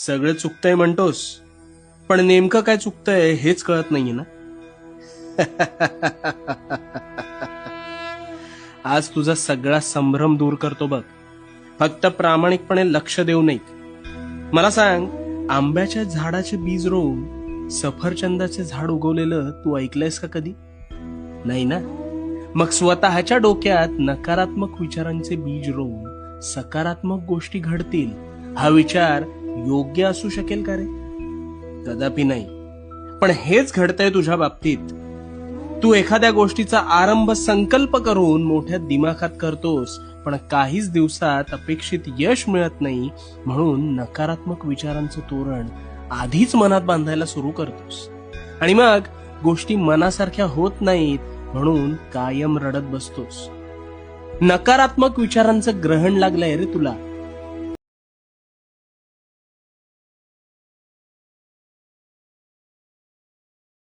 सगळं चुकतंय म्हणतोस, पण नेमकं काय चुकतंय हेच कळत नाहीये ना. आज तुझा सगळा संभ्रम दूर करतो बघ. फक्त प्रामाणिकपणे लक्ष देऊ नयेत. मला सांग, आंब्याच्या झाडाचे बीज रोवून सफरचंदाचे झाड उगवलेलं तू ऐकलंयस का कधी? नाही ना. मग स्वतःच्या डोक्यात नकारात्मक विचारांचे बीज रोवून सकारात्मक गोष्टी घडतील हा विचार योग्य असू शकेल का रे? कदापि नाही. पण हेच घडतंय तुझ्या बाबतीत. तू एखाद्या गोष्टीचा आरंभ संकल्प करून मोठ्या दिमाखात करतोस, पण काहीच दिवसात अपेक्षित यश मिळत नाही, म्हणून नकारात्मक विचारांचं तोरण आधीच मनात बांधायला सुरू करतोस. आणि मग गोष्टी मनासारख्या होत नाहीत, म्हणून कायम रडत बसतोस. नकारात्मक विचारांचं ग्रहण लागलंय रे तुला.